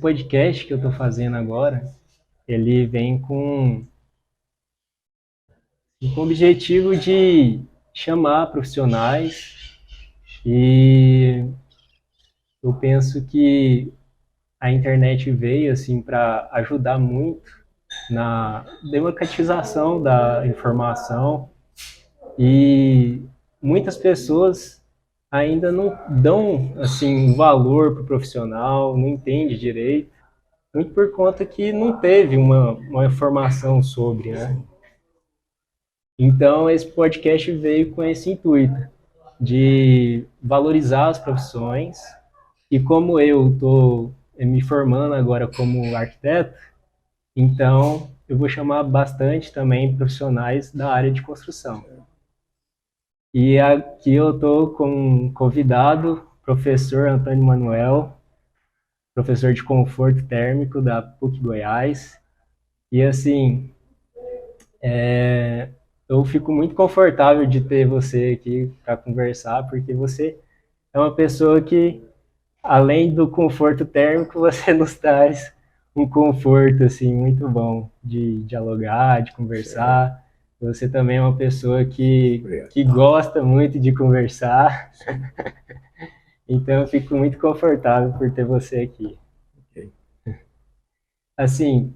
podcast que eu estou fazendo agora, ele vem com o objetivo de chamar profissionais e eu penso que a internet veio assim para ajudar muito na democratização da informação e muitas pessoas ainda não dão assim um valor para o profissional, não entende direito, muito por conta que não teve uma informação sobre, né? Então esse podcast veio com esse intuito de valorizar as profissões e como eu estou me formando agora como arquiteto, então eu vou chamar bastante também profissionais da área de construção. E aqui eu estou com um convidado, professor Antônio Manuel, professor de conforto térmico da PUC Goiás. E assim, eu fico muito confortável de ter você aqui para conversar, porque você é uma pessoa que, além do conforto térmico, você nos traz um conforto assim muito bom de dialogar, de conversar. Você também é uma pessoa que gosta muito de conversar. Então eu fico muito confortável por ter você aqui. Assim,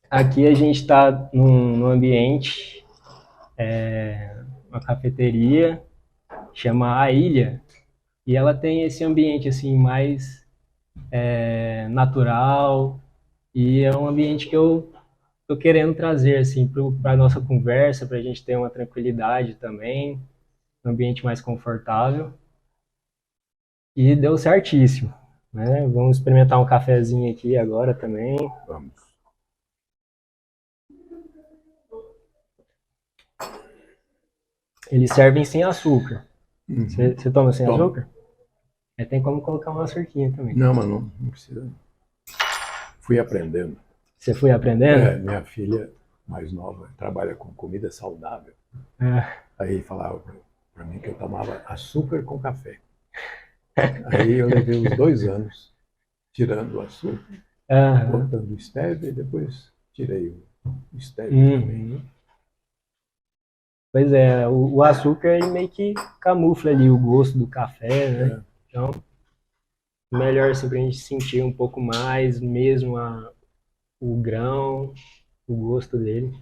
aqui a gente está num ambiente, uma cafeteria, chama A Ilha, e ela tem esse ambiente assim mais natural, e é um ambiente que eu tô querendo trazer assim para a nossa conversa, para a gente ter uma tranquilidade também, um ambiente mais confortável. E deu certíssimo, né? Vamos experimentar um cafezinho aqui agora também. Vamos. Eles servem sem açúcar. Uhum. Você toma sem Toma. açúcar? Tem como colocar uma açuquinha também. Não, mas não precisa. Fui aprendendo. Você foi aprendendo? Minha filha mais nova trabalha com comida saudável. É. Aí falava para mim que eu tomava açúcar com café. Aí eu levei uns 2 anos tirando o açúcar, botando o stevia e depois tirei o stevia também. Uhum. Pois é, o açúcar ele meio que camufla ali o gosto do café, né? Então, melhor assim pra gente sentir um pouco mais mesmo o grão, o gosto dele.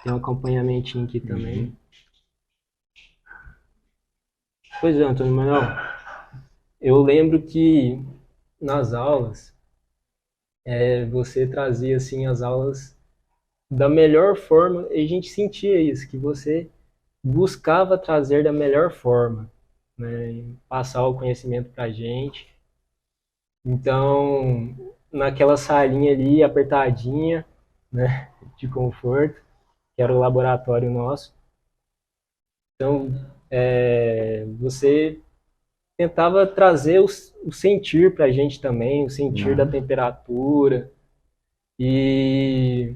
Tem um acompanhamentinho aqui também. Pois é, Antônio Manuel, eu lembro que nas aulas, você trazia assim as aulas da melhor forma e a gente sentia isso, que você buscava trazer da melhor forma, né? E passar o conhecimento para a gente. Então, naquela salinha ali, apertadinha, né, de conforto, que era o laboratório nosso. Então, você tentava trazer o sentir para a gente também, o sentir da temperatura, e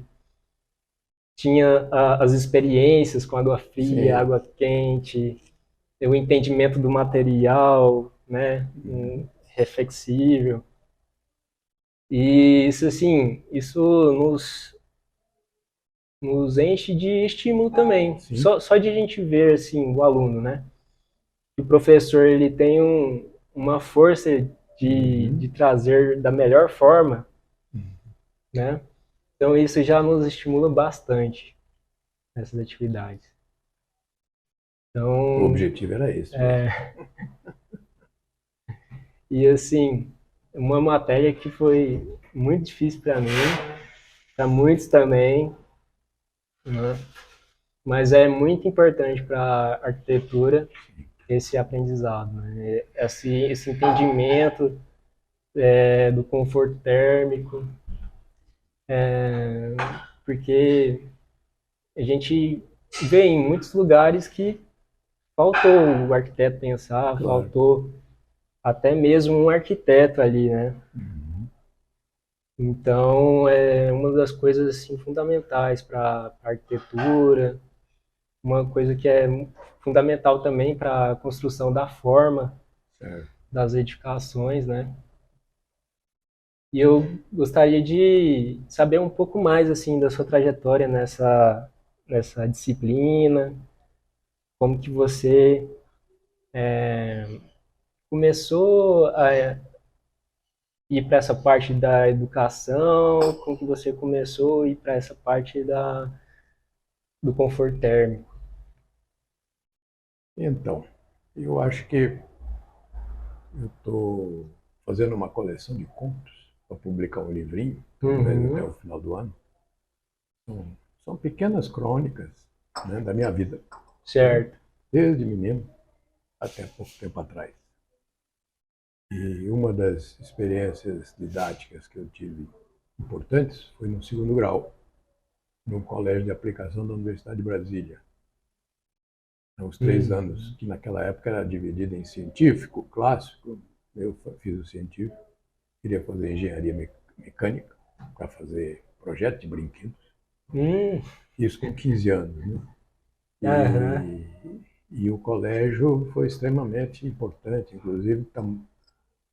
tinha as experiências com água fria, Sim. água quente, o entendimento do material, né, reflexível. E isso, assim, isso nos enche de estímulo também. Só de a gente ver, assim, o aluno, né? Que o professor, ele tem uma força de trazer da melhor forma, né? Então isso já nos estimula bastante nessas atividades. O Então, objetivo era esse mesmo. e assim, uma matéria que foi muito difícil para mim, para muitos também, né? Mas é muito importante para a arquitetura esse aprendizado, né? Esse entendimento do conforto térmico, porque a gente vê em muitos lugares que faltou o arquiteto pensar, Claro. faltou até mesmo um arquiteto ali, né? Então, é uma das coisas assim, fundamentais para a arquitetura, uma coisa que é fundamental também para a construção da forma Certo. das edificações, né? E eu gostaria de saber um pouco mais assim da sua trajetória nessa disciplina, como que você começou a ir para essa parte da educação, como que você começou a ir para essa parte do conforto térmico. Então, eu acho que eu estou fazendo uma coleção de contos para publicar um livrinho, talvez até o final do ano. São pequenas crônicas, né, da minha vida, né, Certo. desde menino até pouco tempo atrás. E uma das experiências didáticas que eu tive importantes foi no segundo grau, no Colégio de Aplicação da Universidade de Brasília. Os 3 anos, que naquela época era dividido em científico, clássico. Eu fiz o científico, queria fazer engenharia mecânica para fazer projeto de brinquedos. Isso com 15 anos, né? E o colégio foi extremamente importante. Inclusive,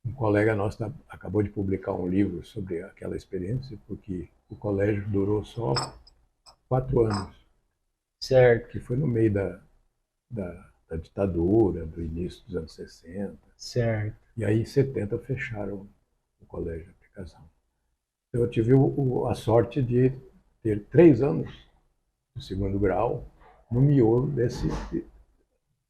um colega nosso acabou de publicar um livro sobre aquela experiência, porque o colégio durou só 4 anos. Certo. Que foi no meio da ditadura, do início dos anos 60. Certo. E aí, em 70, fecharam o colégio de aplicação. Então, eu tive a sorte de ter 3 anos do segundo grau no miolo desses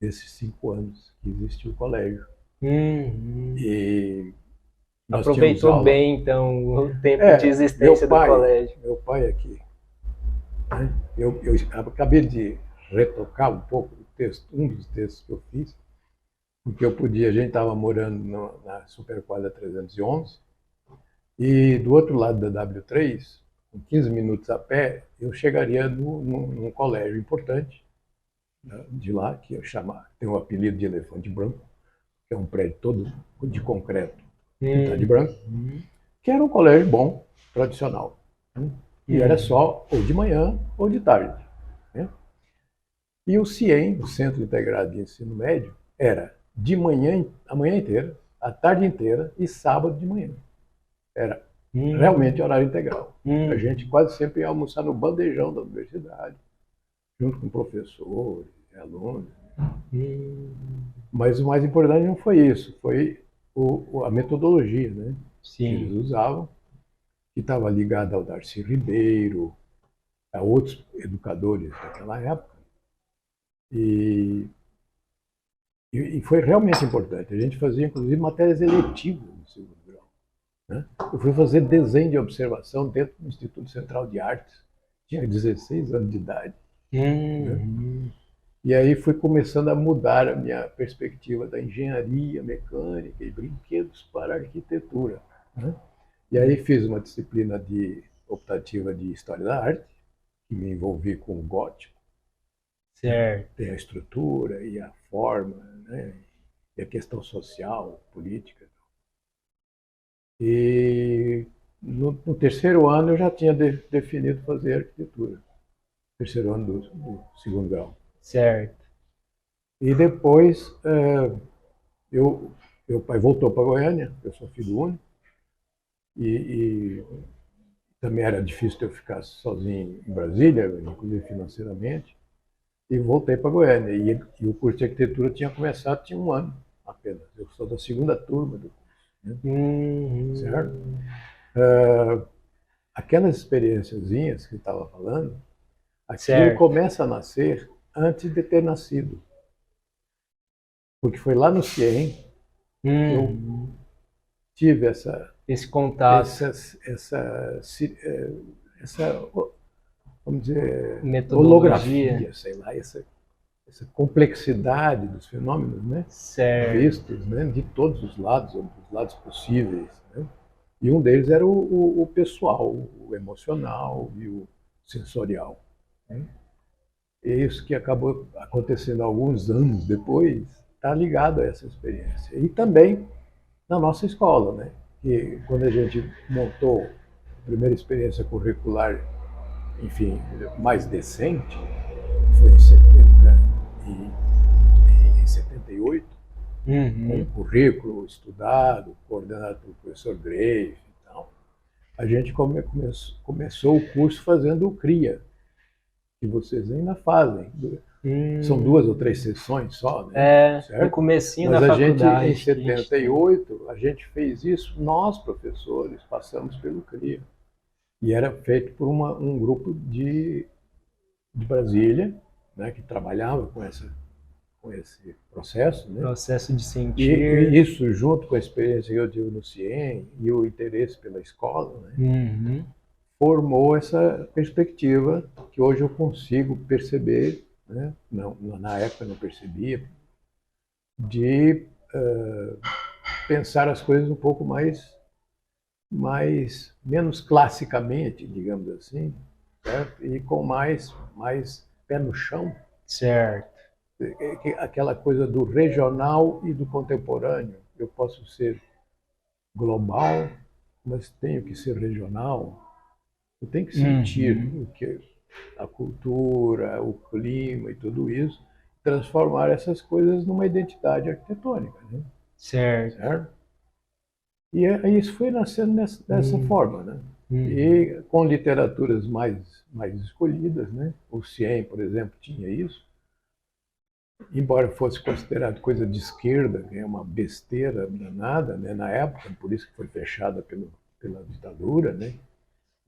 5 anos que existiu o colégio. E aproveitou bem, então, o tempo de existência do colégio. Meu pai aqui. Eu acabei de retocar um pouco o texto, um dos textos que eu fiz, porque a gente estava morando na Superquadra 311, e do outro lado da W3, com 15 minutos a pé, eu chegaria num colégio importante, né, de lá, que tem o apelido de Elefante Branco, que é um prédio todo de concreto, pintado de branco, que era um colégio bom, tradicional. Né? E era só ou de manhã ou de tarde. Né? E o CIEM, o Centro Integrado de Ensino Médio, era de manhã, a manhã inteira, a tarde inteira e sábado de manhã. Era realmente horário integral. A gente quase sempre ia almoçar no bandejão da universidade, junto com professores e alunos. Mas o mais importante não foi isso, foi a metodologia, né? Que eles usavam, que estava ligada ao Darcy Ribeiro, a outros educadores daquela época. E foi realmente importante. A gente fazia, inclusive, matérias eletivas no segundo grau. Né? Eu fui fazer desenho de observação dentro do Instituto Central de Artes. Tinha 16 anos de idade. Né? E aí fui começando a mudar a minha perspectiva da engenharia mecânica e brinquedos para a arquitetura. Né? E aí fiz uma disciplina optativa de História da Arte, que me envolvi com o gótico. Certo. Tem a estrutura e a forma, né? E a questão social, política. E no terceiro ano eu já tinha definido fazer arquitetura. Terceiro ano do segundo grau. Certo. E depois meu pai voltou para Goiânia, eu sou filho único, e também era difícil eu ficar sozinho em Brasília, inclusive financeiramente, e voltei para Goiânia. E o curso de arquitetura tinha começado, tinha 1 ano apenas. Eu sou da segunda turma do curso. Né? Certo? Aquelas experiênciazinhas que eu estava falando, aquilo começa a nascer antes de ter nascido. Porque foi lá no CIEM que eu tive esse contato, essa vamos dizer, metodologia, sei lá, essa complexidade dos fenômenos, né? Vistos, né? De todos os lados possíveis. Né? E um deles era o pessoal, o emocional e o sensorial. Né? E isso que acabou acontecendo alguns anos depois está ligado a essa experiência. E também na nossa escola, né? Que quando a gente montou a primeira experiência curricular, enfim, mais decente, foi em 78, com um currículo estudado, coordenado pelo professor Graves e tal. a gente começou o curso fazendo o CRIA, que vocês ainda fazem. São 2 ou 3 sessões só, né? No comecinho Mas da a gente, faculdade. em 78, a gente fez isso, nós, professores, passamos pelo CRIA. E era feito por um grupo de Brasília, né, que trabalhava com esse processo, né? Processo de sentir. E isso, junto com a experiência que eu tive no CIEM e o interesse pela escola, né, formou essa perspectiva que hoje eu consigo perceber, né? Não, na época não percebia, de pensar as coisas um pouco menos classicamente, digamos assim, certo? E com mais pé no chão. Certo. Aquela coisa do regional e do contemporâneo. Eu posso ser global, mas tenho que ser regional. Eu tenho que sentir o que a cultura, o clima e tudo isso, transformar essas coisas numa identidade arquitetônica, né? Certo. E isso foi nascendo dessa forma, né? E com literaturas mais escolhidas, né? O CIEM, por exemplo, tinha isso. Embora fosse considerado coisa de esquerda, que é uma besteira danada, né, na época, por isso que foi fechada pela ditadura, né,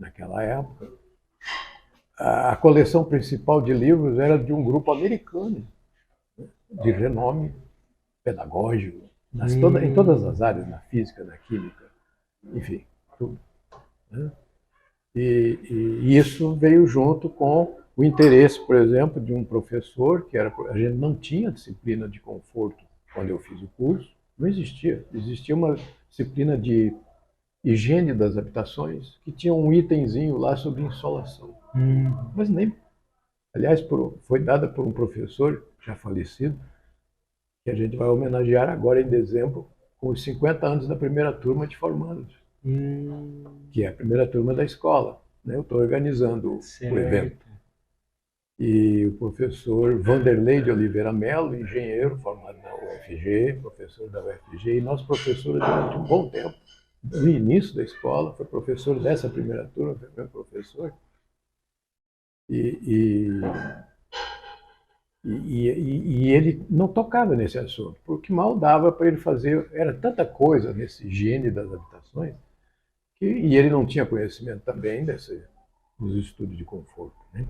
naquela época. A coleção principal de livros era de um grupo americano, né, de renome pedagógico, em todas as áreas, na física, na química, enfim, tudo. Né? E isso veio junto com o interesse, por exemplo, de um professor, a gente não tinha disciplina de conforto quando eu fiz o curso, não existia. Existia uma disciplina de higiene das habitações, que tinha um itemzinho lá sobre insolação. Mas nem. Aliás, foi dada por um professor já falecido, que a gente vai homenagear agora em dezembro, com os 50 anos da primeira turma de formandos, que é a primeira turma da escola. Eu estou organizando o evento. E o professor Vanderlei de Oliveira Melo, engenheiro formado na UFG, professor da UFG, e nosso professor durante um bom tempo, no início da escola, foi professor dessa primeira turma, foi meu professor. E ele não tocava nesse assunto, porque mal dava para ele fazer, era tanta coisa nesse higiene das habitações, e ele não tinha conhecimento também dos estudos de conforto, né?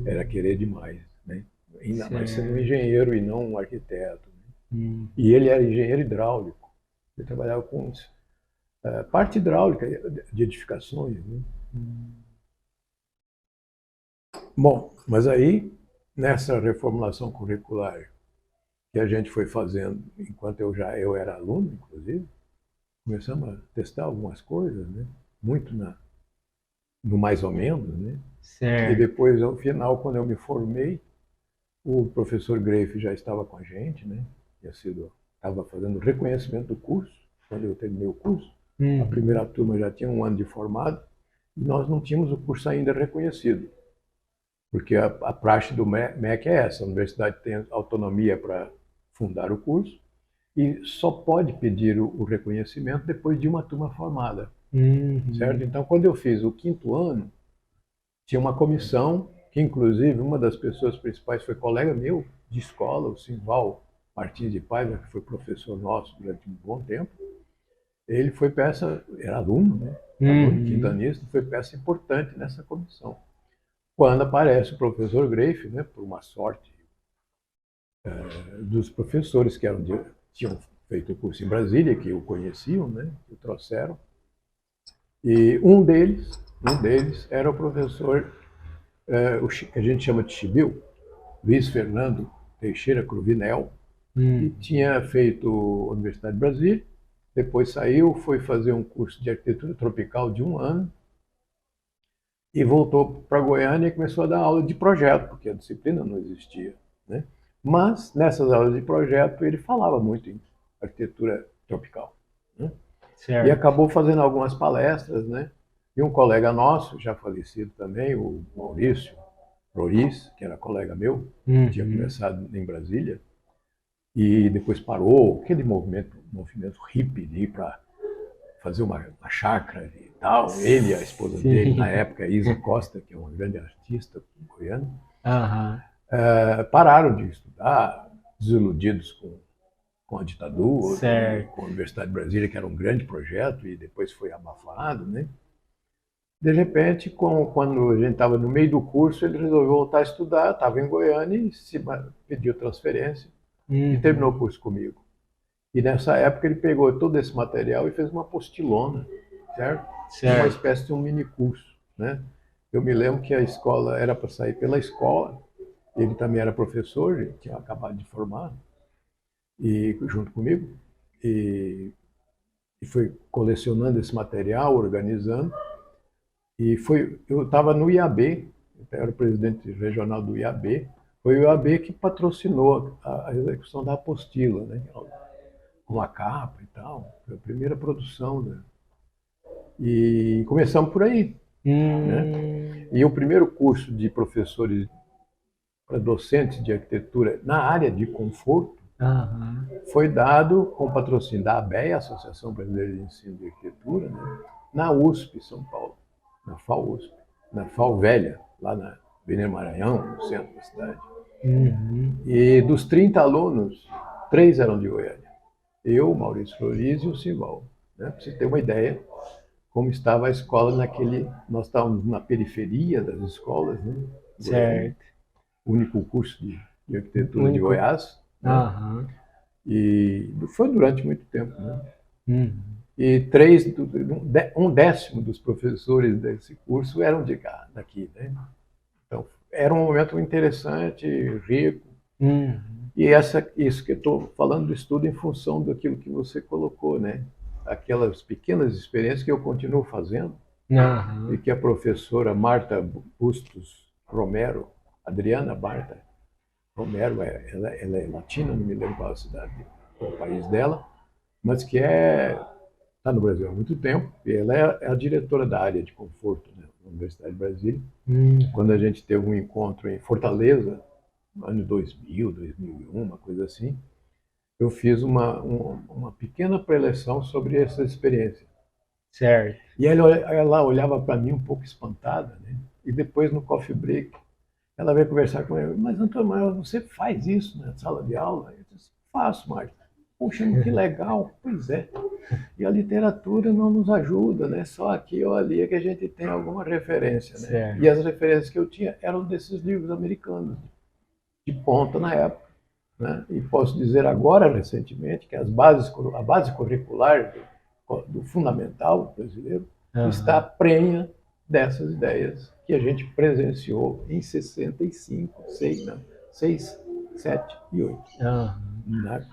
Era querer demais, né? Ainda mais sendo um engenheiro e não um arquiteto. Né? E ele era engenheiro hidráulico, ele trabalhava com parte hidráulica de edificações. Né? Bom, mas aí, nessa reformulação curricular que a gente foi fazendo, enquanto eu era aluno, inclusive, começamos a testar algumas coisas, né? Muito no mais ou menos, né? E depois, ao final, quando eu me formei, o professor Greif já estava com a gente, né? Estava fazendo reconhecimento do curso, quando eu terminei o curso. A primeira turma já tinha 1 ano de formado, e nós não tínhamos o curso ainda reconhecido. Porque a praxe do MEC é essa, a universidade tem autonomia para fundar o curso, e só pode pedir o reconhecimento depois de uma turma formada. Certo? Então, quando eu fiz o 5º ano, tinha uma comissão, que inclusive uma das pessoas principais foi colega meu de escola, o Simval Martins de Paiva, que foi professor nosso durante um bom tempo. Ele foi peça, era aluno, né? Aluno quintanista, foi peça importante nessa comissão. Quando aparece o professor Greif, né, por uma sorte dos professores que tinham feito o curso em Brasília, que o conheciam, né, que o trouxeram, e um deles era o professor, o que a gente chama de Chibil, Luiz Fernando Teixeira Cruvinel, que tinha feito a Universidade de Brasília, depois saiu, foi fazer um curso de arquitetura tropical de 1 ano, e voltou para Goiânia e começou a dar aula de projeto, porque a disciplina não existia. Né? Mas, nessas aulas de projeto, ele falava muito em arquitetura tropical. Né? E acabou fazendo algumas palestras, né? E um colega nosso, já falecido também, o Maurício Roriz, que era colega meu, tinha começado em Brasília, e depois parou, aquele movimento hippie de ir para fazer uma chácara e tal. Ele e a esposa dele, na época, Isa Costa, que é uma grande artista goiana, pararam de estudar, desiludidos com a ditadura, com a Universidade de Brasília, que era um grande projeto e depois foi abafado, né? De repente, quando a gente estava no meio do curso, ele resolveu voltar a estudar, estava em Goiânia e pediu transferência e terminou o curso comigo. E nessa época ele pegou todo esse material e fez uma apostilona, certo? Uma espécie de um mini curso, né? Eu me lembro que a escola era para sair pela escola, ele também era professor, ele tinha acabado de formar, e junto comigo, e foi colecionando esse material, organizando, e eu estava no IAB, eu era o presidente regional do IAB, foi o IAB que patrocinou a execução da apostila, né? Com a capa e tal, foi a primeira produção, né? E começamos por aí, né? E o primeiro curso de professores para docentes de arquitetura na área de conforto foi dado com patrocínio da ABEA, Associação Brasileira de Ensino de Arquitetura, né? Na USP, São Paulo, na FAUSP, na FAU Velha, lá na Avenida Maranhão, no centro da cidade. E dos 30 alunos, 3 eram de Goiânia. Eu, Maurício Floriz e o Simval. Né? Para você ter uma ideia como estava a escola naquele... Nós estávamos na periferia das escolas, né? Certo. O único curso de arquitetura de Goiás. Né? E foi durante muito tempo. Né? E um décimo dos professores desse curso eram daqui. Né? Então, era um momento interessante, rico. E isso que eu estou falando do estudo em função daquilo que você colocou, né? Aquelas pequenas experiências que eu continuo fazendo, e que a professora Marta Bustos Romero, Adriana Marta Romero, ela é latina, não me lembro qual a cidade, qual o país dela, mas que está no Brasil há muito tempo, e ela é a diretora da área de conforto, né, na Universidade de Brasília. Quando a gente teve um encontro em Fortaleza, no ano 2000, 2001, uma coisa assim, eu fiz uma pequena preleção sobre essa experiência. Certo. E ela olhava para mim um pouco espantada, né? E depois no coffee break, ela veio conversar comigo. Mas, Antônio, você faz isso na sala de aula? Eu disse, faço, Marta. Puxa, que legal. Pois é. E a literatura não nos ajuda, né? Só aqui ou ali é que a gente tem alguma referência, né? Certo. E as referências que eu tinha eram desses livros americanos, de ponta na época. Né? E posso dizer agora, recentemente, que a base curricular do fundamental brasileiro está prenha dessas ideias que a gente presenciou em 65, 6, 7 e 8, na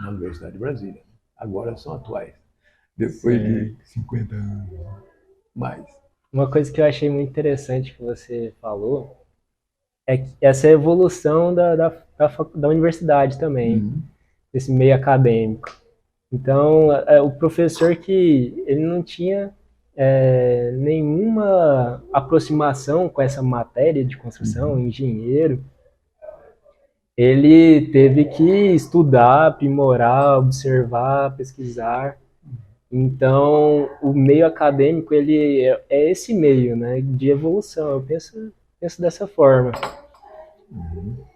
Universidade de Brasília. Agora são atuais, depois de 50 anos mais. Uma coisa que eu achei muito interessante que você falou é essa evolução da universidade também, desse meio acadêmico. Então, o professor que ele não tinha nenhuma aproximação com essa matéria de construção, engenheiro, ele teve que estudar, aprimorar, observar, pesquisar. Então, o meio acadêmico, ele é esse meio, né, de evolução. Eu penso dessa forma.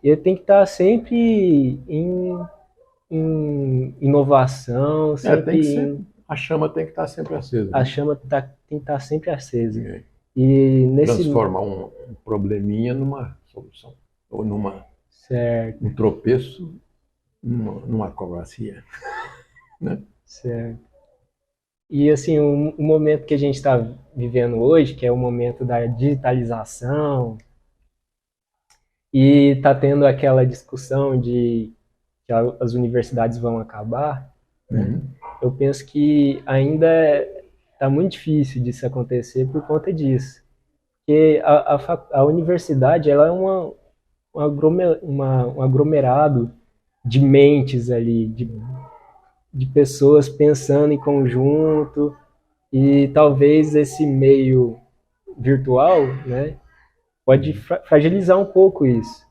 Ele tem que estar sempre em inovação, sempre a chama tem que estar sempre acesa. A chama tem que estar sempre acesa. E transformar um probleminha numa solução, ou um tropeço numa acrobacia. Né? Certo. E assim, o momento que a gente está vivendo hoje, que é o momento da digitalização, e está tendo aquela discussão de que as universidades vão acabar, né? Eu penso que ainda está muito difícil disso acontecer por conta disso. Porque a universidade ela é um aglomerado de mentes ali, de pessoas pensando em conjunto, e talvez esse meio virtual, né, pode fragilizar um pouco isso.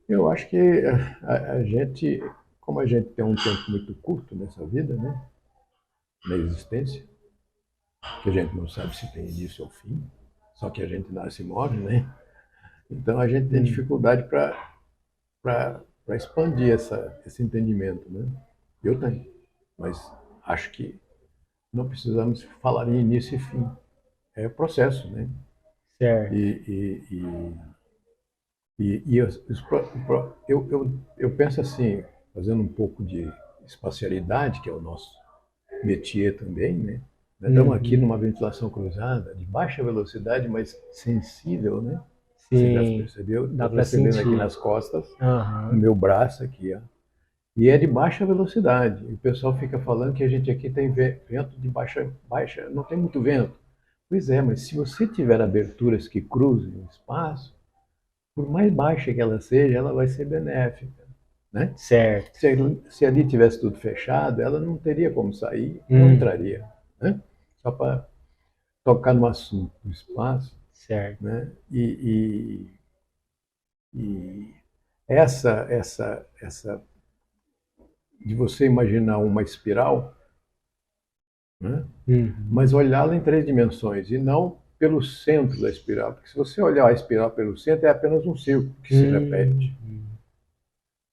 Eu acho que a gente, como a gente tem um tempo muito curto nessa vida, né, na existência, que a gente não sabe se tem início ou fim, só que a gente nasce e morre, né? Então a gente tem dificuldade para expandir esse entendimento, né? Eu tenho, mas acho que não precisamos falar em início e fim. É o processo, né? Certo. Eu penso assim, fazendo um pouco de espacialidade, que é o nosso métier também, né? Estamos aqui numa ventilação cruzada, de baixa velocidade, mas sensível, né? Você já Sim, percebeu? dá Estou para percebendo aqui sentir. nas costas, no Aham. meu braço aqui, ó. E é de baixa velocidade. E o pessoal fica falando que a gente aqui tem vento de baixa, não tem muito vento. Pois é, mas se você tiver aberturas que cruzem o espaço, por mais baixa que ela seja, ela vai ser benéfica, né? Certo. Se ali tivesse tudo fechado, ela não teria como sair, não entraria, né? Só para tocar no assunto do espaço, Certo. né? E essa de você imaginar uma espiral, né? Mas olhá-la em três dimensões e não pelo centro da espiral, porque se você olhar a espiral pelo centro é apenas um círculo que se repete.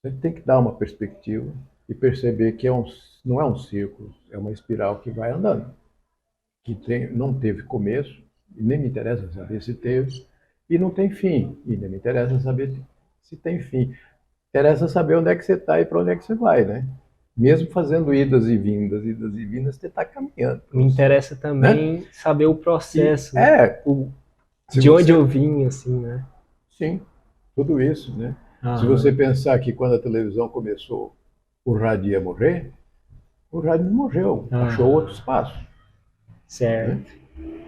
Você tem que dar uma perspectiva e perceber que não é um círculo, é uma espiral que vai andando, não teve começo, e nem me interessa saber se teve, e não tem fim, e nem me interessa saber se tem fim. Interessa saber onde é que você está e para onde é que você vai, né? Mesmo fazendo idas e vindas, você está caminhando. Me interessa Né? também saber o processo, Se de onde você. eu vim, assim, né? Sim, tudo isso, né? Se você Aham. pensar que quando a televisão começou, o rádio ia morrer, o rádio não morreu, achou outro Aham. espaço. Né? Certo.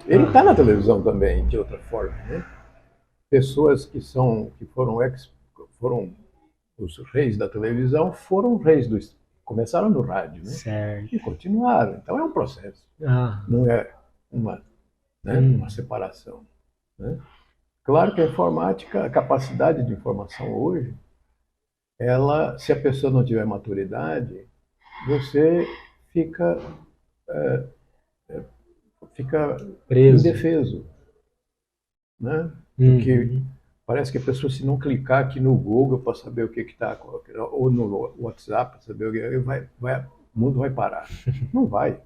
Ele está na Aham. televisão também, de outra forma. Né? Pessoas foram os reis da televisão, foram reis começaram no rádio, né? E Certo. continuaram. Então é um processo, Aham. não é uma separação. Né? Claro que a informática, a capacidade de informação hoje, ela, se a pessoa não tiver maturidade, você fica, fica Preso. indefeso, né? Porque Uhum. parece que a pessoa, se não clicar aqui no Google para saber o que está, ou no WhatsApp para saber o que o mundo vai parar. Não vai.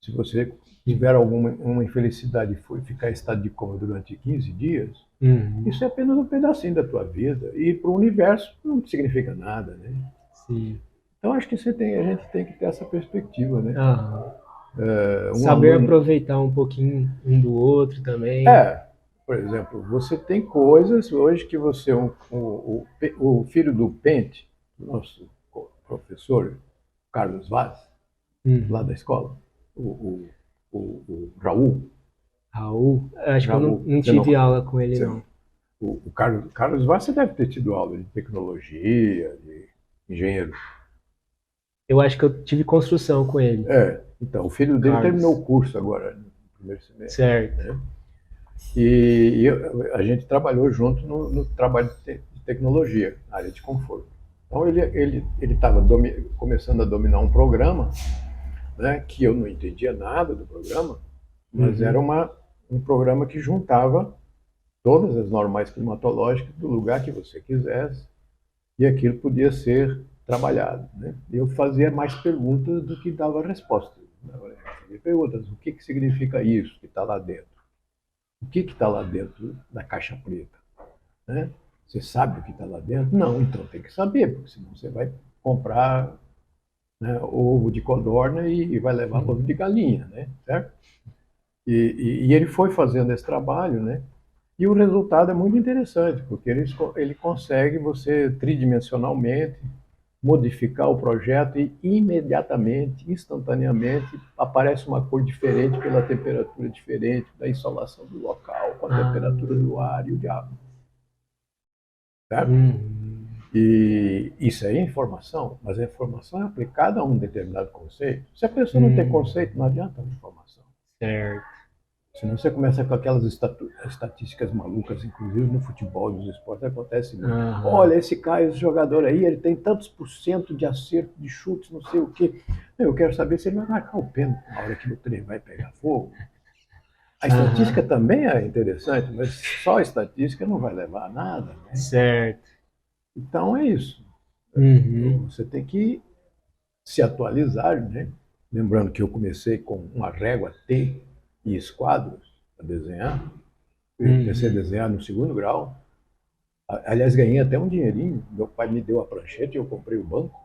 Se você tiver uma infelicidade e for ficar em estado de coma durante 15 dias, isso é apenas um pedacinho da tua vida. E para o universo não significa nada, né? Sim. Então acho que a gente tem que ter essa perspectiva, né? Aham. Um Saber aluno. aproveitar um pouquinho um do outro também. Por exemplo, você tem coisas hoje que você. O filho do Pente, nosso professor, Carlos Vaz, lá da escola, o, o Raul. Raul, acho que eu não, Raul, não você tive não, aula com ele, você não. não, o Carlos Vaz, você deve ter tido aula de tecnologia, de engenheiro. Eu acho que eu tive construção com ele, Então, o filho dele terminou Carlos. o curso agora, no primeiro semestre. Certo. Né? E a gente trabalhou junto no trabalho de tecnologia, na área de conforto. Então ele estava começando a dominar um programa, né, que eu não entendia nada do programa, mas era um programa que juntava todas as normais climatológicas do lugar que você quisesse e aquilo podia ser trabalhado. Né? Eu fazia mais perguntas do que dava respostas. Eu fazia perguntas: o que significa isso que está lá dentro? O que está lá dentro da caixa preta? Né? Você sabe o que está lá dentro? Não, então tem que saber, porque senão você vai comprar, né, ovo de codorna e vai levar ovo de galinha, né? Certo? E ele foi fazendo esse trabalho, né? E o resultado é muito interessante, porque ele consegue você tridimensionalmente modificar o projeto e imediatamente, instantaneamente, aparece uma cor diferente pela temperatura diferente, da insolação do local, com a Ah, temperatura do ar e o diabo. Certo? uhum. E isso aí é informação, mas a informação é aplicada a um determinado conceito. Se a pessoa não tem conceito, não adianta a informação. Certo. Senão você começa com aquelas estatísticas malucas, inclusive no futebol, nos esportes, acontece muito. Olha, esse jogador aí, ele tem tantos por cento de acerto de chutes, não sei o quê. Eu quero saber se ele vai marcar o pênalti na hora que o trem vai pegar fogo. A estatística também é interessante, mas só a estatística não vai levar a nada. Né? Certo. Então é isso. Você tem que se atualizar, né? Lembrando que eu comecei com uma régua T e esquadros a desenhar. Eu comecei a desenhar no 2º grau. Aliás, ganhei até um dinheirinho. Meu pai me deu a prancheta e eu comprei o banco.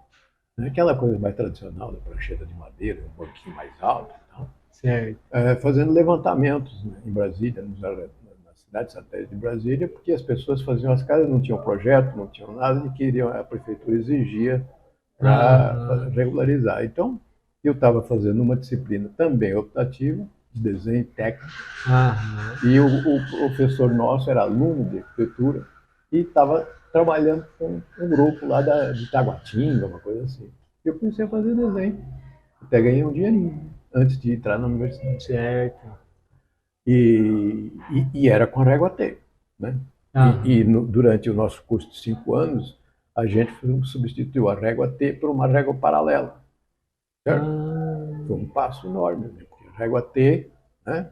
Não é aquela coisa mais tradicional da prancheta de madeira, um banquinho mais alto e tal. Certo. Fazendo levantamentos, né, em Brasília, na cidade satélite de Brasília, porque as pessoas faziam as casas, não tinham projeto, não tinham nada, e queriam, a prefeitura exigia para regularizar. Então, eu estava fazendo uma disciplina também optativa, de desenho técnico, e o professor nosso era aluno de arquitetura e estava trabalhando com um grupo lá de Taguatinga, uma coisa assim. Eu comecei a fazer desenho, até ganhei um dinheirinho antes de entrar na universidade. Certo. E era com a régua T, né? Durante o nosso curso de 5 anos, a gente substituiu a régua T por uma régua paralela. Certo? Foi um passo enorme. Né? A régua T, né?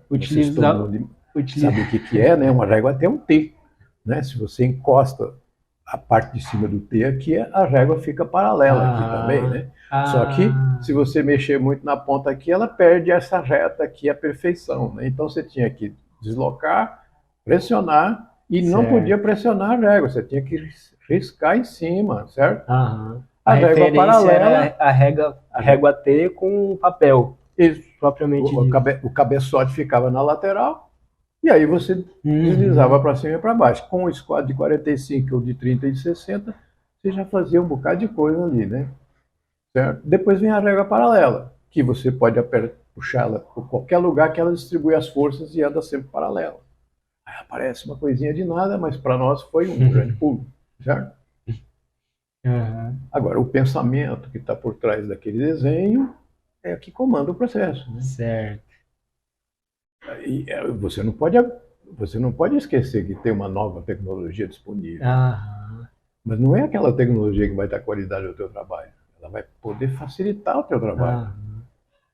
Sabe o que é, né? Uma régua T é um T. Né? Se você encosta a parte de cima do T aqui, a régua fica paralela aqui também, né? Só que, se você mexer muito na ponta aqui, ela perde essa reta aqui, a perfeição, né? Então, você tinha que deslocar, pressionar, e não podia pressionar a régua, você tinha que riscar em cima, certo? A régua paralela... Era a régua T com papel. Isso. Propriamente o cabeçote ficava na lateral, e aí você deslizava para cima e para baixo. Com o esquadro de 45 ou de 30 e de 60, você já fazia um bocado de coisa ali, né? Certo? Depois vem a régua paralela, que você pode puxá-la por qualquer lugar que ela distribui as forças e anda sempre paralela. Aí aparece uma coisinha de nada, mas para nós foi um grande pulo, certo? Agora, o pensamento que está por trás daquele desenho é o que comanda o processo. Né? Certo. E você não pode esquecer que tem uma nova tecnologia disponível. Mas não é aquela tecnologia que vai dar qualidade ao teu trabalho. Ela vai poder facilitar o teu trabalho.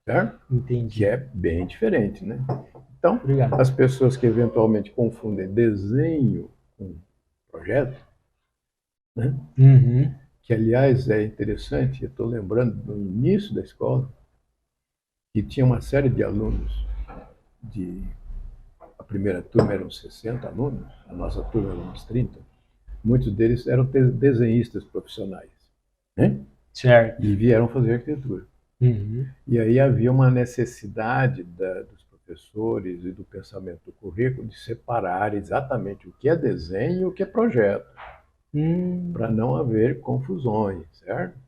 Certo? Entendi. Que é bem diferente, né? Então, as pessoas que eventualmente confundem desenho com projeto, né? Que, aliás, é interessante, eu estou lembrando do início da escola, que tinha uma série de alunos a primeira turma eram 60 alunos, a nossa turma eram uns 30. Muitos deles eram desenhistas profissionais, né? Certo. E vieram fazer arquitetura. E aí havia uma necessidade dos professores e do pensamento do currículo de separar exatamente o que é desenho e o que é projeto, para não haver confusões, certo?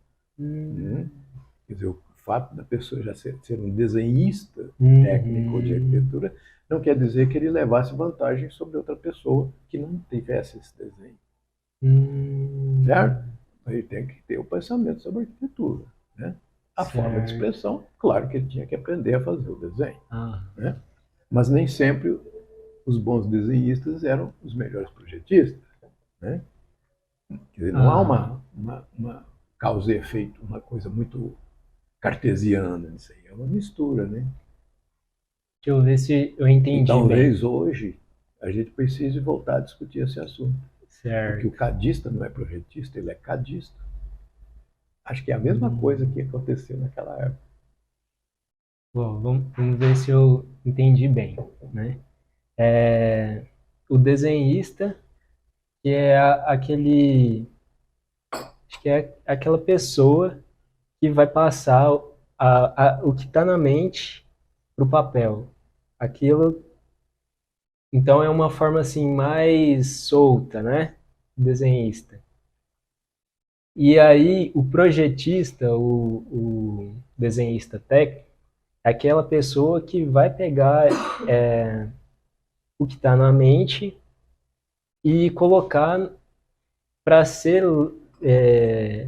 Quer dizer, o fato da pessoa já ser um desenhista técnico de arquitetura não quer dizer que ele levasse vantagem sobre outra pessoa que não tivesse esse desenho. Certo? Ele tem que ter o pensamento sobre arquitetura. Né? A forma de expressão, claro que ele tinha que aprender a fazer o desenho. Né? Mas nem sempre os bons desenhistas eram os melhores projetistas. Né? Quer dizer, não há uma causa e efeito, uma coisa muito cartesiana nisso aí. É uma mistura, né? Deixa eu ver se eu entendi. E talvez hoje a gente precise voltar a discutir esse assunto. Certo. Porque o cadista não é projetista, ele é cadista. Acho que é a mesma coisa que aconteceu naquela época. Bom, vamos ver se eu entendi bem, né? O desenhista, que é acho que é aquela pessoa que vai passar o que está na mente para o papel. Aquilo, então, é uma forma assim mais solta, né? Desenhista. E aí, o projetista, o desenhista técnico, é aquela pessoa que vai pegar o que está na mente e colocar para ser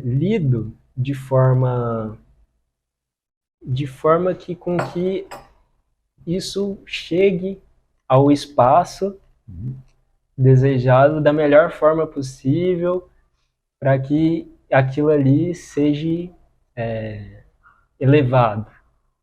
lido de forma que com que isso chegue ao espaço desejado da melhor forma possível para que aquilo ali seja elevado.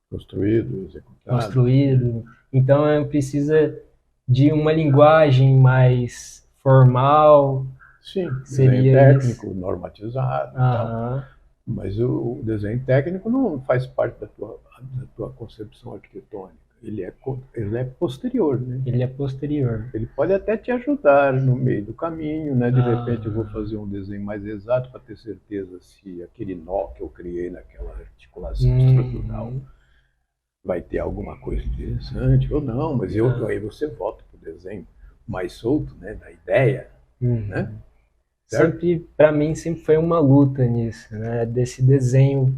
Construído, executado. Construído. Então precisa de uma linguagem mais formal. Sim, seria desenho técnico, isso. normatizado e tal. Mas o desenho técnico não faz parte da tua concepção arquitetônica. Ele é posterior, né? Ele é posterior. Ele pode até te ajudar no meio do caminho, né? De repente eu vou fazer um desenho mais exato para ter certeza se aquele nó que eu criei naquela articulação estrutural vai ter alguma coisa interessante ou não. Mas aí você volta para o desenho mais solto, né? Da ideia, né? Sempre, para mim, sempre foi uma luta nisso, né? Desse desenho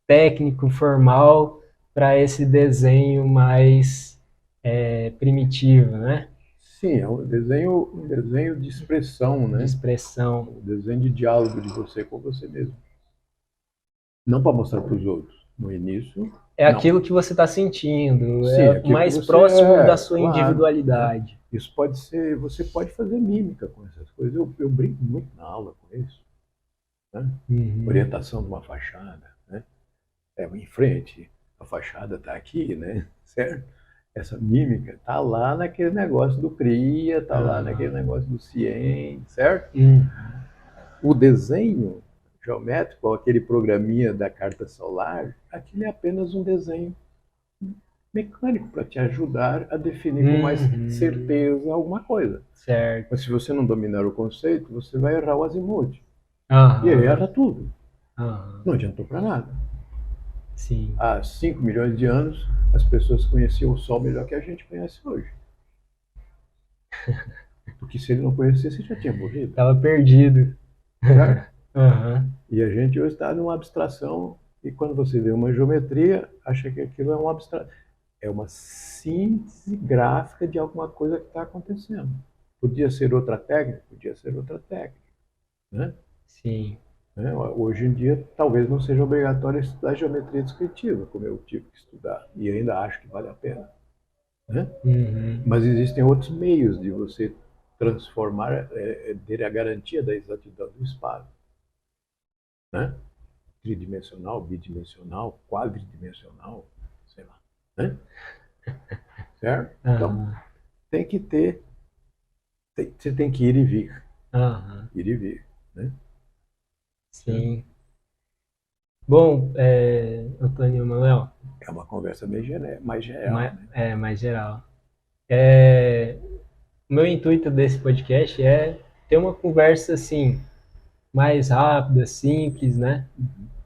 técnico, formal, para esse desenho mais primitivo, né? Sim, é um desenho de expressão, né? De expressão. Um desenho de diálogo de você com você mesmo. Não para mostrar para os outros. No início. É aquilo que você está sentindo, Sim, é mais próximo da sua individualidade. Né? Isso pode ser. Você pode fazer mímica com essas coisas. Eu brinco muito na aula com isso. Né? Orientação de uma fachada. Né? Em frente, a fachada está aqui, né? Certo? Essa mímica está lá naquele negócio do CRIA, está lá naquele negócio do CIEM, certo? O desenho geométrico, aquele programinha da carta solar, aquilo é apenas um desenho mecânico para te ajudar a definir com mais certeza alguma coisa. Certo. Mas se você não dominar o conceito, você vai errar o azimuth. E aí erra tudo. Não adiantou para nada. Sim. Há 5 milhões de anos, as pessoas conheciam o Sol melhor que a gente conhece hoje. Porque se ele não conhecesse, já tinha morrido. Estava perdido. Certo? E a gente hoje está numa abstração, e quando você vê uma geometria, acha que aquilo é uma abstração. É uma síntese gráfica de alguma coisa que está acontecendo. Podia ser outra técnica, podia ser outra técnica. Né? Sim. Hoje em dia, talvez não seja obrigatório estudar geometria descritiva, como eu tive que estudar, e ainda acho que vale a pena. Né? Mas existem outros meios de você transformar, ter a garantia da exatidão do espaço. Né? Tridimensional, bidimensional, quadridimensional, sei lá. Né? Certo? Então, tem que ter. Você tem que ir e vir. Ir e vir. Né? Sim. Bom, Antônio Manuel. É uma conversa mais geral. Né? Mais geral. O meu intuito desse podcast é ter uma conversa assim, mais rápida, simples, né?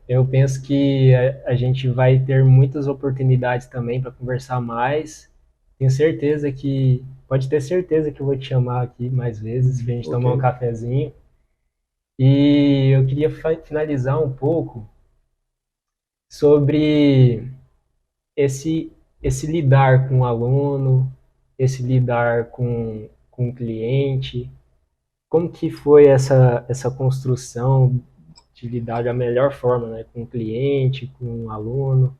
Eu penso que a gente vai ter muitas oportunidades também para conversar mais. Pode ter certeza que eu vou te chamar aqui mais vezes para a gente tomar um cafezinho. E eu queria finalizar um pouco sobre esse lidar com o aluno, esse lidar com o cliente. Como que foi essa construção de lidar da melhor forma, né, com o cliente, com o aluno?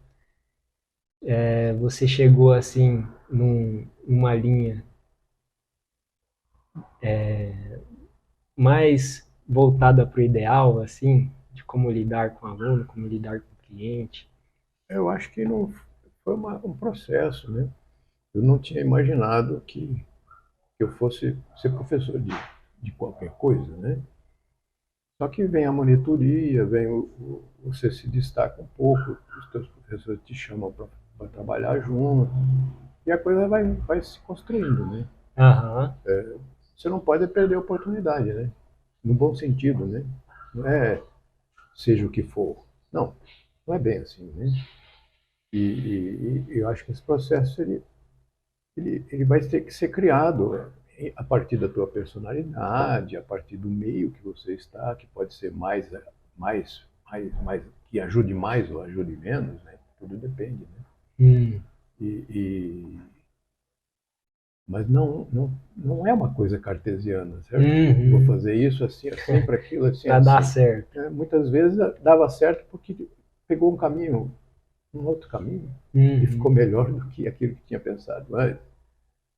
Você chegou assim numa linha mais voltada para o ideal, assim, de como lidar com o aluno, como lidar com o cliente? Eu acho que não foi um processo, né? Eu não tinha imaginado que eu fosse ser professor de qualquer coisa, né? Só que vem a monitoria, você se destaca um pouco, os teus professores te chamam para trabalhar junto, e a coisa vai se construindo, né? Você não pode perder a oportunidade, né? No bom sentido, né? Não é seja o que for. Não é bem assim, né? E eu acho que esse processo ele vai ter que ser criado a partir da tua personalidade, a partir do meio que você está, que pode ser mais que ajude mais ou ajude menos, né? Tudo depende, né? Mas não é uma coisa cartesiana, certo? Vou fazer isso assim, sempre aquilo assim. Para dar certo. Muitas vezes dava certo porque pegou um outro caminho, e ficou melhor do que aquilo que tinha pensado antes.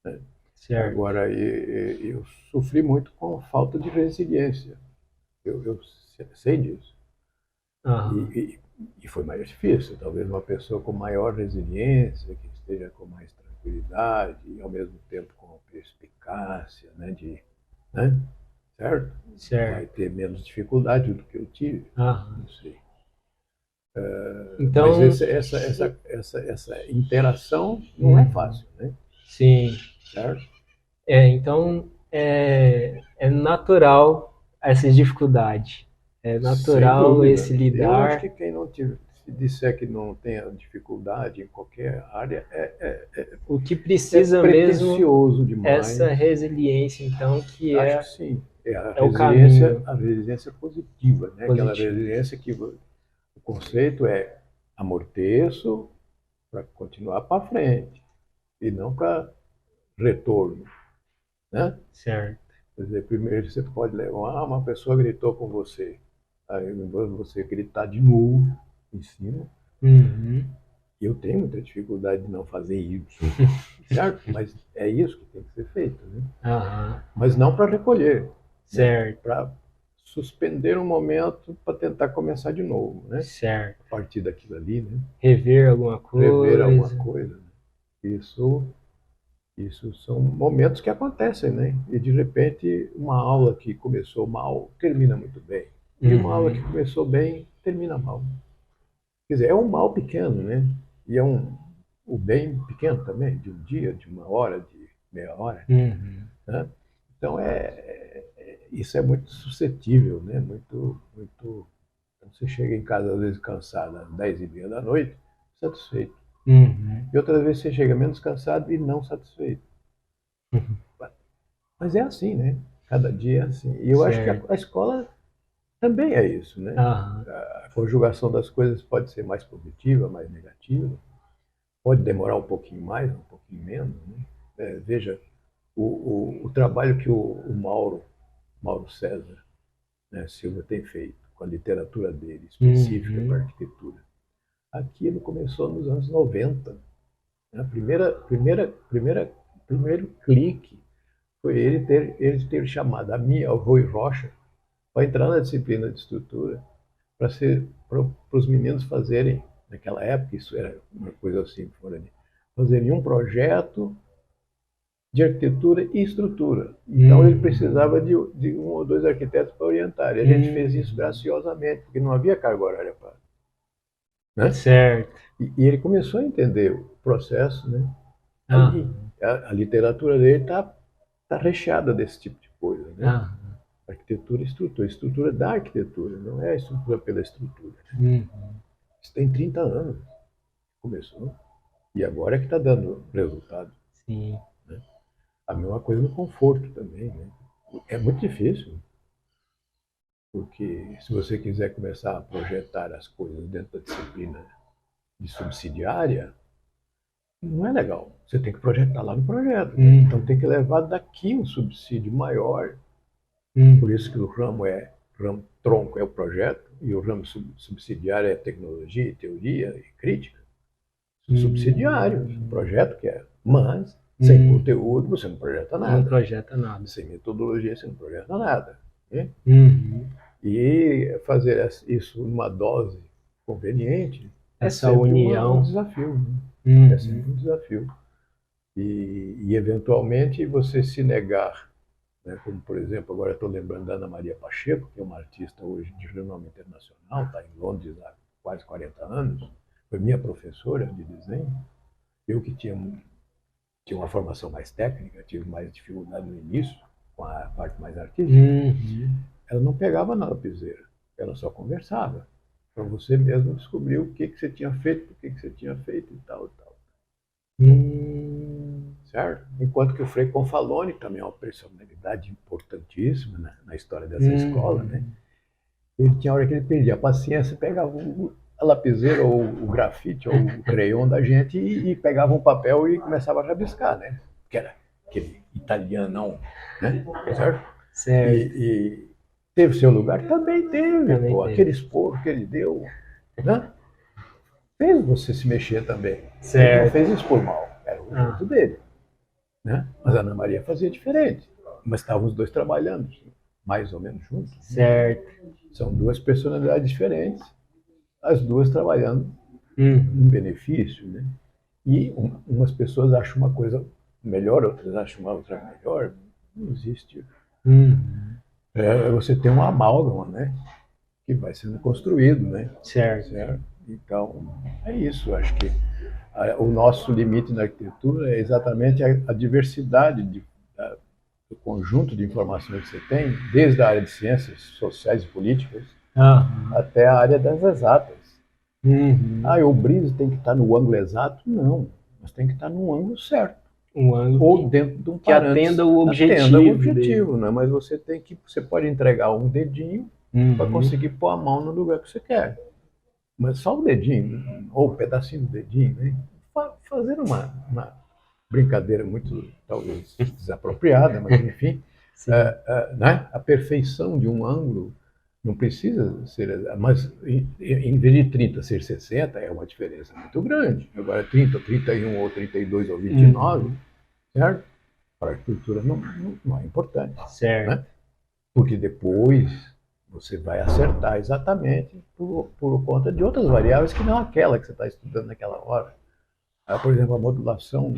né? Certo. Agora, eu sofri muito com a falta de resiliência. Eu sei disso. Aham. E foi mais difícil. Talvez uma pessoa com maior resiliência, que esteja com mais tranquilidade e ao mesmo tempo com perspicácia, né, né? Certo? Vai Certo. ter menos dificuldade do que eu tive. Aham. Não sei. Então, Mas essa interação não é fácil, né? sim. Certo? Então é natural essa dificuldade. É Sem natural dúvida. esse Eu acho lidar. que quem não tiver, se disser que não tenha dificuldade em qualquer área, O que é precisa mesmo pretensioso demais. essa resiliência, então, que Acho que sim. é o caminho A resiliência positiva, né? Aquela positivo. resiliência que o conceito é amorteço para continuar para frente e não para retorno, né? Certo. Quer dizer, primeiro você pode levar, uma pessoa gritou com você, aí você gritar de novo em cima. Uhum. Eu tenho muita dificuldade de não fazer isso, certo? Mas é isso que tem que ser feito, né? Aham. Mas não para recolher, Certo. Né? Para suspender um momento para tentar começar de novo, né? Certo. A partir daquilo ali, né? Rever alguma coisa. Rever alguma coisa. Né? Isso são momentos que acontecem, né? E de repente uma aula que começou mal termina muito bem. E uma aula que começou bem termina mal. Quer dizer, é um mal pequeno, né? E é o bem pequeno também, de um dia, de uma hora, de meia hora. Né? Então isso é muito suscetível, né? Muito. Você chega em casa às vezes cansado às 10h30 da noite, satisfeito. E outras vezes você chega menos cansado e não satisfeito. Mas é assim, né? Cada dia é assim. E eu acho que a escola também é isso, né? A conjugação das coisas pode ser mais positiva, mais negativa. Pode demorar um pouquinho mais, um pouquinho menos. Né? Veja, o trabalho que o Mauro César, né, Silva tem feito com a literatura dele, específica para a arquitetura. Aquilo começou nos anos 90. Né? Primeiro clique foi ele ter chamado a mim, o Rui Rocha, para entrar na disciplina de estrutura, para os meninos fazerem, naquela época, isso era uma coisa assim, fazerem um projeto de arquitetura e estrutura. Então ele precisava de um ou dois arquitetos para orientar. E a gente fez isso graciosamente, porque não havia carga horária para. Né? Certo. E ele começou a entender o processo, né? A literatura dele está recheada desse tipo de coisa, né? Arquitetura e estrutura. Estrutura da arquitetura, não é a estrutura pela estrutura. Isso tem 30 anos. Começou. E agora é que está dando resultado. Sim. Né? A mesma coisa no conforto também. Né? É muito difícil. Porque se você quiser começar a projetar as coisas dentro da disciplina de subsidiária, não é legal. Você tem que projetar lá no projeto. Né? Então tem que levar daqui um subsídio maior. Por isso que o ramo tronco é o projeto e o ramo subsidiário é tecnologia, teoria e crítica. São subsidiários. Um projeto que é. Mas, sem conteúdo, você não projeta nada. Não projeta nada. Sem metodologia, você não projeta nada. Né? E fazer isso numa dose conveniente essa união um desafio. Né? É sempre um desafio. E, eventualmente, você se negar, né? Como, por exemplo, agora estou lembrando da Ana Maria Pacheco, que é uma artista hoje de renome internacional, está em Londres há quase 40 anos, foi minha professora de desenho. Eu que tinha uma formação mais técnica, tive mais dificuldade no início, com a parte mais artística. Ela não pegava na lapiseira, ela só conversava. Para você mesmo descobrir o que você tinha feito, por que você tinha feito e tal. Certo? Enquanto que o Frei Confalone também é uma personalidade importantíssima na história dessa escola, né? Ele tinha hora que ele perdia a paciência, pegava a lapiseira ou o grafite ou o crayon da gente e pegava um papel e começava a rabiscar, né? Que era aquele italianão, né? Certo? E teve seu lugar? Também teve, pô. Aquele esporro que ele deu, né? Fez você se mexer também. Certo. Ele não fez isso por mal, era o jeito dele. né? Mas a Ana Maria fazia diferente. Mas estavam os dois trabalhando, mais ou menos juntos. Certo. São duas personalidades diferentes, as duas trabalhando um benefício, né? E umas pessoas acham uma coisa melhor, outras acham uma outra melhor. Não existe. Você tem uma amálgama, né? Que vai sendo construído, né? Certo. Então, é isso. Acho que o nosso limite na arquitetura é exatamente a diversidade do conjunto de informações que você tem, desde a área de ciências sociais e políticas até a área das exatas. O brise tem que estar no ângulo exato? Não, mas tem que estar no ângulo certo. Um ângulo ou dentro de um que atenda o objetivo. Atenda o objetivo, né? Mas você pode entregar um dedinho para conseguir pôr a mão no lugar que você quer. Mas só o dedinho, ou um pedacinho do dedinho, né? Fazer uma brincadeira muito, talvez, desapropriada, mas enfim, né? A perfeição de um ângulo não precisa ser, mas em vez de 30 ser 60, é uma diferença muito grande. Agora 30, 31 ou 32 ou 29, certo? Para a arquitetura não é importante. Certo. Né? Porque depois você vai acertar exatamente por conta de outras variáveis que não aquela que você está estudando naquela hora. Por exemplo, a modulação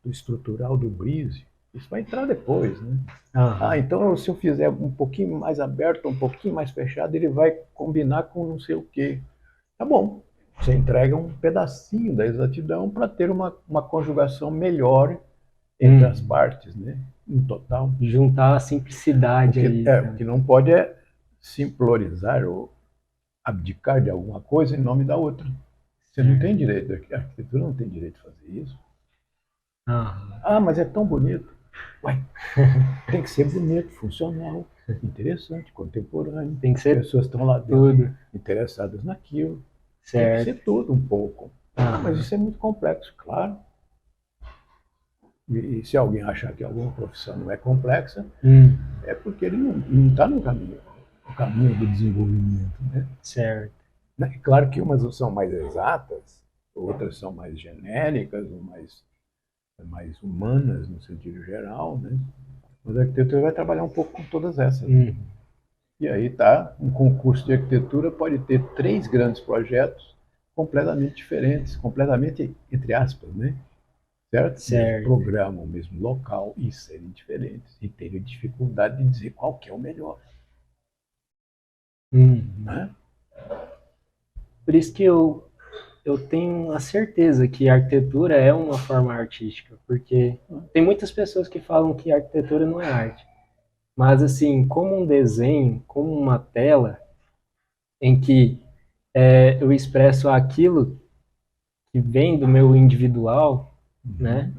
estrutural do brise, isso vai entrar depois, né? Então se eu fizer um pouquinho mais aberto, um pouquinho mais fechado, ele vai combinar com não sei o quê. Tá bom, você entrega um pedacinho da exatidão para ter uma conjugação melhor entre as partes, né? No total. Juntar a simplicidade aí. O que não pode é simplorizar ou abdicar de alguma coisa em nome da outra. Você não tem direito, a arquitetura não tem direito de fazer isso. Mas é tão bonito. Ué, tem que ser bonito, funcional, interessante, contemporâneo. Tem que ser as pessoas estão lá dentro, interessadas naquilo. Certo. Tem que ser tudo um pouco. Mas isso é muito complexo, claro. E se alguém achar que alguma profissão não é complexa, é porque ele não está no caminho do desenvolvimento, né? Certo. É claro que umas são mais exatas, outras são mais genéricas, ou mais humanas no sentido geral, né? Mas a arquitetura vai trabalhar um pouco com todas essas. E aí tá, um concurso de arquitetura pode ter 3 grandes projetos completamente diferentes, completamente entre aspas, né? Certo? Programam o mesmo local e serem diferentes e terem dificuldade de dizer qual que é o melhor. Né? Por isso que eu tenho a certeza que a arquitetura é uma forma artística, porque tem muitas pessoas que falam que a arquitetura não é arte. Mas assim, como um desenho, como uma tela, em que eu expresso aquilo que vem do meu individual, né?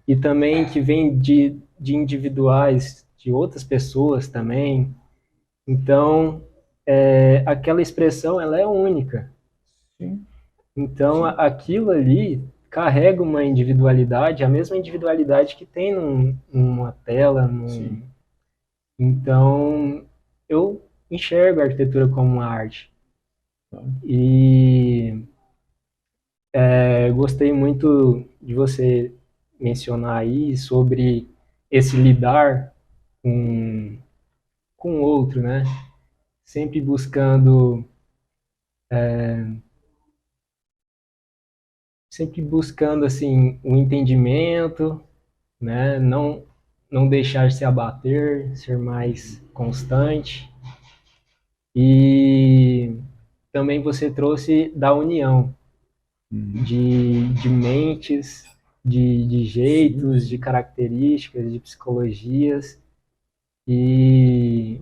E também que vem de individuais de outras pessoas também. Então, aquela expressão ela é única. Sim. Então, aquilo ali carrega uma individualidade, a mesma individualidade que tem numa tela. Então, eu enxergo a arquitetura como uma arte. E gostei muito de você mencionar aí sobre esse lidar com o outro, né? Sempre buscando assim o entendimento, né? Não deixar se abater, ser mais constante. E também você trouxe da união de mentes, de jeitos, de características, de psicologias. E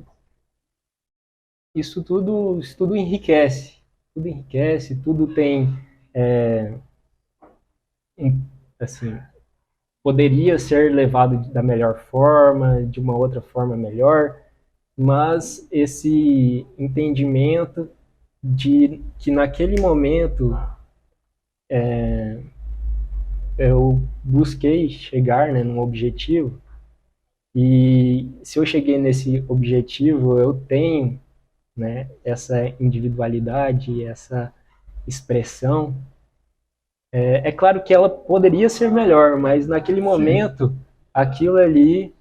isso tudo enriquece. Tudo enriquece, tudo tem assim, poderia ser levado da melhor forma, de uma outra forma melhor, mas esse entendimento de que naquele momento eu busquei chegar, né, num objetivo, e se eu cheguei nesse objetivo, eu tenho, né, essa individualidade, essa expressão. É claro que ela poderia ser melhor, mas naquele momento aquilo ali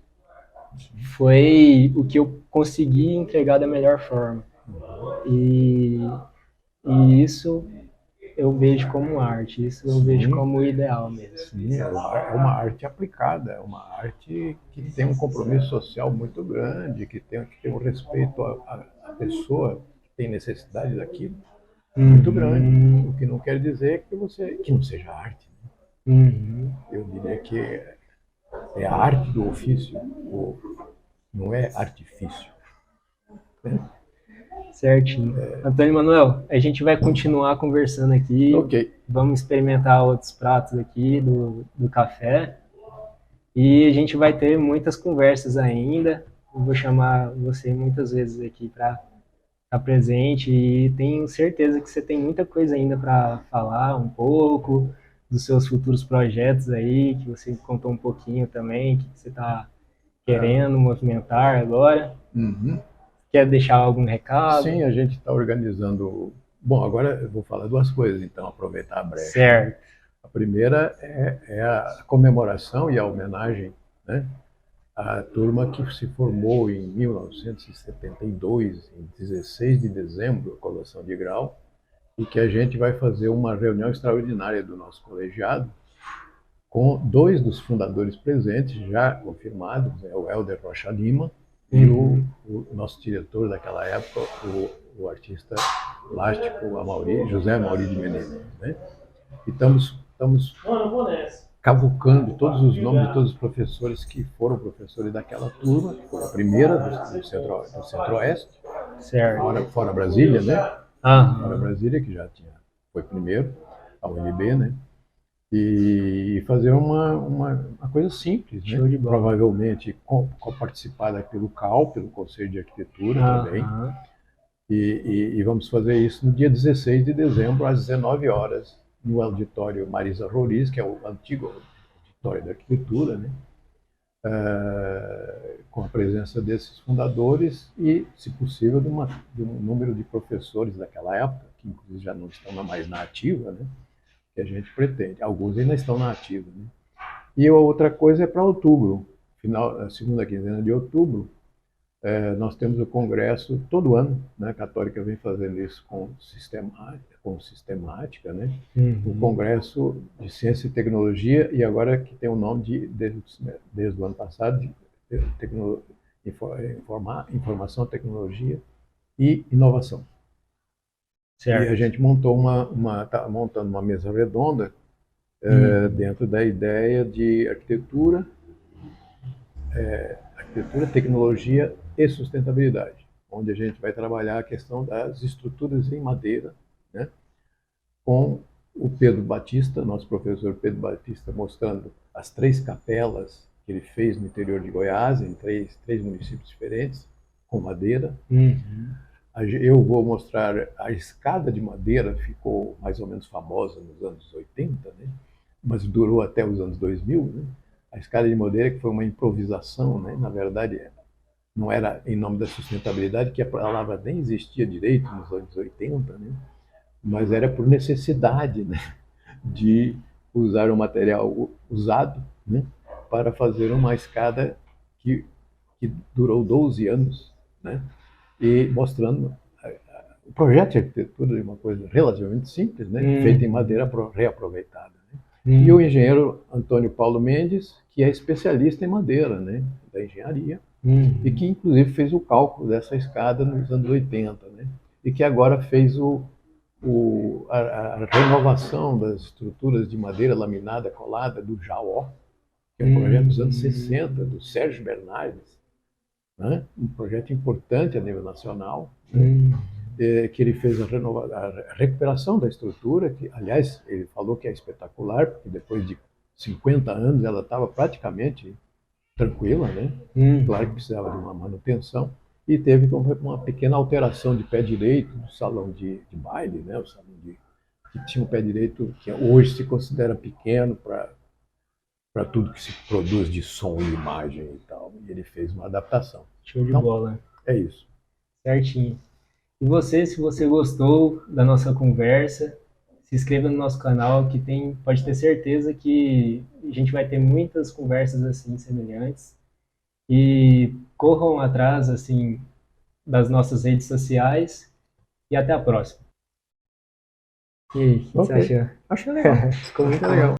foi o que eu consegui entregar da melhor forma. E, e isso eu vejo como arte, isso eu vejo como ideal mesmo. Sim, é uma arte aplicada, é uma arte que tem um compromisso social muito grande, que tem um respeito à pessoa que tem necessidade daquilo muito grande. O que não quer dizer que não seja arte. Né? Eu diria que é a arte do ofício, não é artifício. Né? Certinho. Antônio Manuel, a gente vai continuar conversando aqui. Ok. Vamos experimentar outros pratos aqui do café. E a gente vai ter muitas conversas ainda. Eu vou chamar você muitas vezes aqui para estar presente. E tenho certeza que você tem muita coisa ainda para falar um pouco dos seus futuros projetos aí, que você contou um pouquinho também, que você está querendo movimentar agora. Uhum. Quer deixar algum recado? Sim, a gente está organizando. Bom, agora eu vou falar duas coisas, então, aproveitar a brecha. Certo. A primeira é a comemoração e a homenagem, né, à turma que se formou em 1972, em 16 de dezembro, a colação de grau, e que a gente vai fazer uma reunião extraordinária do nosso colegiado, com dois dos fundadores presentes, já confirmados, o Helder Rocha Lima, e o nosso diretor daquela época, o artista plástico José Amaury de Menezes. Né? E estamos cavucando todos os nomes de todos os professores que foram professores daquela turma, que foi a primeira do Centro-Oeste, fora Brasília, né? Fora Brasília, que já foi primeiro, a UNB, né? E fazer uma coisa simples, né? Provavelmente participada pelo CAL, pelo Conselho de Arquitetura também. E vamos fazer isso no dia 16 de dezembro, às 19 horas, no auditório Marisa Roriz, que é o antigo auditório da arquitetura, né? Com a presença desses fundadores e, se possível, de um número de professores daquela época, que inclusive já não estão mais na ativa, né? Que a gente pretende. Alguns ainda estão na ativa. Né? E a outra coisa é para outubro, segunda quinzena de outubro, nós temos o congresso todo ano, né? A Católica vem fazendo isso com sistemática, né? O congresso de ciência e tecnologia, e agora que tem o nome desde o ano passado, de informação, tecnologia e inovação. Certo. E a gente está montando uma mesa redonda dentro da ideia de arquitetura, tecnologia e sustentabilidade, onde a gente vai trabalhar a questão das estruturas em madeira, né, com o Pedro Batista, nosso professor Pedro Batista, mostrando as 3 capelas que ele fez no interior de Goiás, em três municípios diferentes, com madeira. Eu vou mostrar a escada de madeira, ficou mais ou menos famosa nos anos 80, né? Mas durou até os anos 2000. Né? A escada de madeira, que foi uma improvisação, né? Na verdade, não era em nome da sustentabilidade, que a palavra nem existia direito nos anos 80, né? Mas era por necessidade, né? De usar um material usado, né? Para fazer uma escada que durou 12 anos, né? E mostrando o projeto de arquitetura é uma coisa relativamente simples, né? Feita em madeira reaproveitada. Né? E o engenheiro Antônio Paulo Mendes, que é especialista em madeira, né? Da engenharia, e que inclusive fez o cálculo dessa escada nos anos 80, né? E que agora fez a renovação das estruturas de madeira laminada colada do Jaó, que é um projeto dos anos 60, do Sérgio Bernardes, né? Um projeto importante a nível nacional, né? Que ele fez a recuperação da estrutura, que, aliás, ele falou que é espetacular, porque depois de 50 anos ela estava praticamente tranquila, né? Claro que precisava de uma manutenção, e teve uma pequena alteração de pé direito do salão de baile, né? O salão que tinha um pé direito que hoje se considera pequeno para tudo que se produz de som e imagem e tal. E ele fez uma adaptação. Show de bola. É isso. Certinho. E você, se você gostou da nossa conversa, se inscreva no nosso canal, que pode ter certeza que a gente vai ter muitas conversas assim semelhantes. E corram atrás assim das nossas redes sociais e até a próxima. E aí, o que você achou? Achei legal. Ficou muito legal.